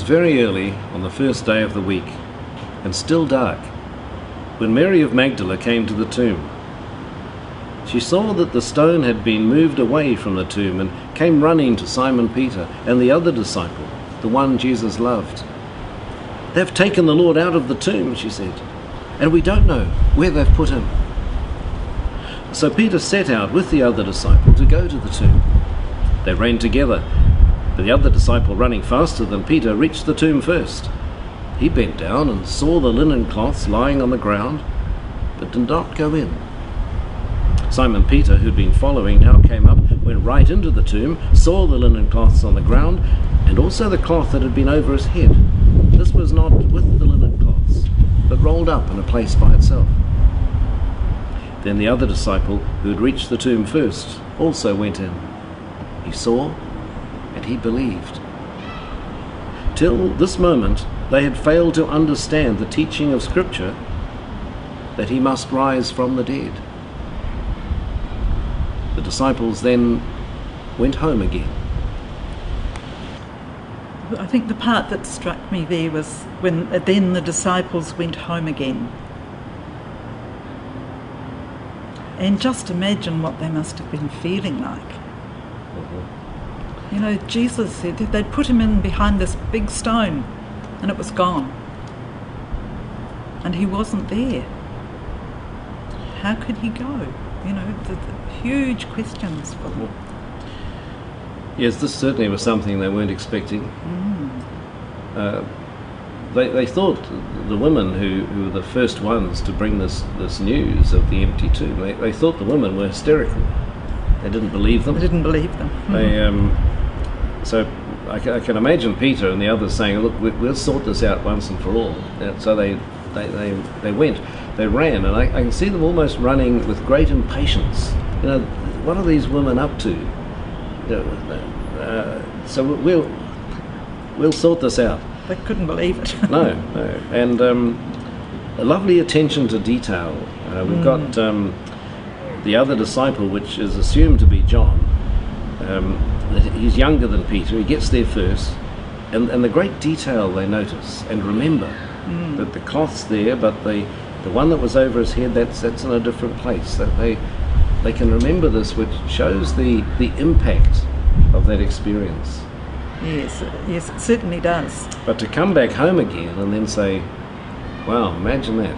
very early on the first day of the week, and still dark, when Mary of Magdala came to the tomb. She saw that the stone had been moved away from the tomb, and came running to Simon Peter and the other disciple, the one Jesus loved. "They've taken the Lord out of the tomb," she said, "and we don't know where they've put him." So Peter set out with the other disciple to go to the tomb. They ran together, but the other disciple, running faster than Peter, reached the tomb first. He bent down and saw the linen cloths lying on the ground, but did not go in. Simon Peter, who'd been following, now came up, went right into the tomb, saw the linen cloths on the ground, and also the cloth that had been over his head. This was not with the linen cloths, but rolled up in a place by itself. Then the other disciple, who had reached the tomb first, also went in. He saw, and he believed. Till this moment, they had failed to understand the teaching of Scripture that he must rise from the dead. The disciples then went home again. I think the part that struck me there was when then the disciples went home again. And just imagine what they must have been feeling like. You know, Jesus said that they'd put him in behind this big stone and it was gone. And he wasn't there. How could he go? You know, the huge questions for them. Yes, this certainly was something they weren't expecting. They thought, the women who were the first ones to bring this news of the empty tomb, they thought the women were hysterical. They didn't believe them. They didn't believe them. So I can imagine Peter and the others saying, "Look, we'll sort this out once and for all." So they went, they ran, and I can see them almost running with great impatience. You know, what are these women up to? So we'll sort this out. They couldn't believe it. No. And a lovely attention to detail. We've got the other disciple, which is assumed to be John. He's younger than Peter. He gets there first, and the great detail they notice and remember that the cloth's there, but the one that was over his head, that's in a different place. That they can remember this, which shows the impact of that experience. Yes, it certainly does. But to come back home again and then say, "Wow, imagine that.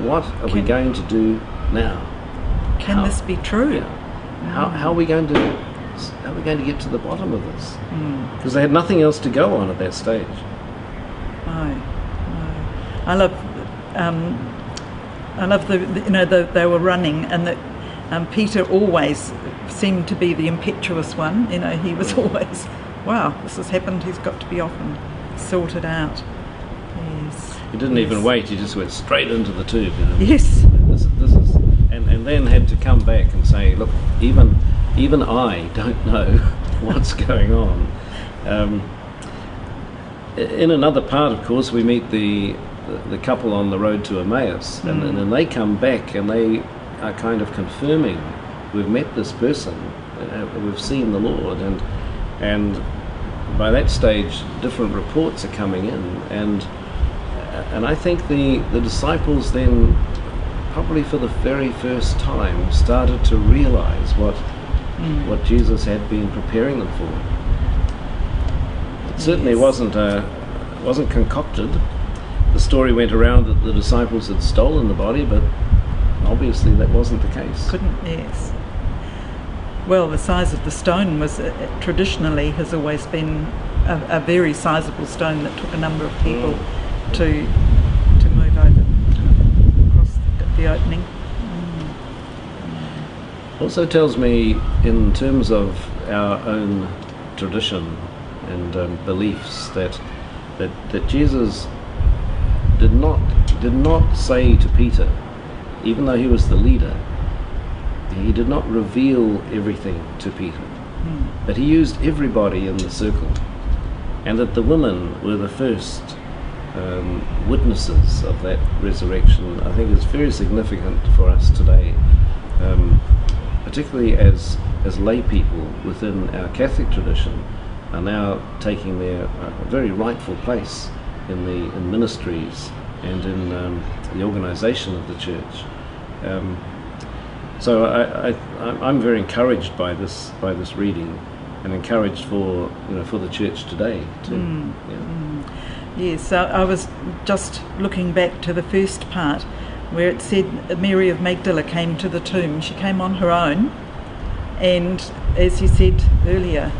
What are we going to do now? Can this be true? Yeah. How are we going to get to the bottom of this?" Because they had nothing else to go on at that stage. No. I love they were running, and that Peter always seemed to be the impetuous one. You know, he was always, "Wow, this has happened. He's got to be off and sort it out." Yes. He didn't even wait. He just went straight into the tube. You know? Yes. This is, and then had to come back and say, "Look, even I don't know what's going on." In another part, of course, we meet the couple on the road to Emmaus, and then they come back and they are kind of confirming, "We've met this person, we've seen the Lord," and by that stage, different reports are coming in, and I think the disciples then, probably for the very first time, started to realise what Jesus had been preparing them for. It certainly wasn't concocted. The story went around that the disciples had stolen the body, but obviously that wasn't the case. Yes. Well, the size of the stone was traditionally has always been a very sizable stone that took a number of people to move over across the opening. Also tells me, in terms of our own tradition and beliefs, that Jesus did not say to Peter, even though he was the leader, he did not reveal everything to Peter, but he used everybody in the circle, and that the women were the first witnesses of that resurrection. I think is very significant for us today, particularly as lay people within our Catholic tradition. are now taking their very rightful place in ministries and in the organisation of the church. So I'm very encouraged by this reading, and encouraged for the church today too. Yes, I was just looking back to the first part where it said Mary of Magdala came to the tomb. She came on her own, and as you said earlier,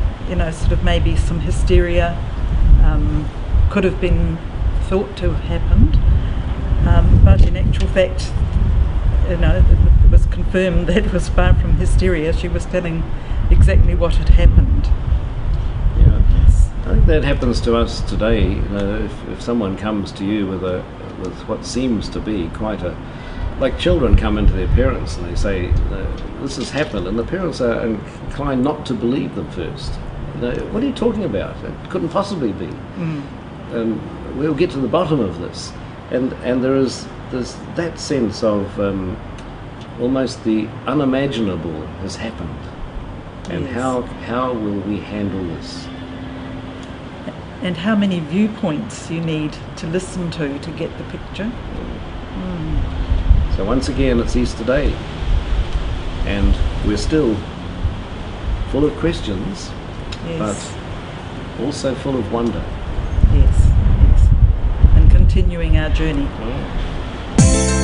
sort of maybe some hysteria could have been thought to have happened, but in actual fact, it was confirmed that it was far from hysteria. She was telling exactly what had happened. Yeah, yes. I think that happens to us today. If someone comes to you with what seems to be quite like children come into their parents and they say, this has happened, and the parents are inclined not to believe them first. What are you talking about? It couldn't possibly be. And we'll get to the bottom of this. And there's that sense of almost the unimaginable has happened. And yes. how will we handle this? And how many viewpoints you need to listen to get the picture. So once again, it's Easter Day, and we're still full of questions, Yes. but also full of wonder. Yes. And continuing our journey. Oh.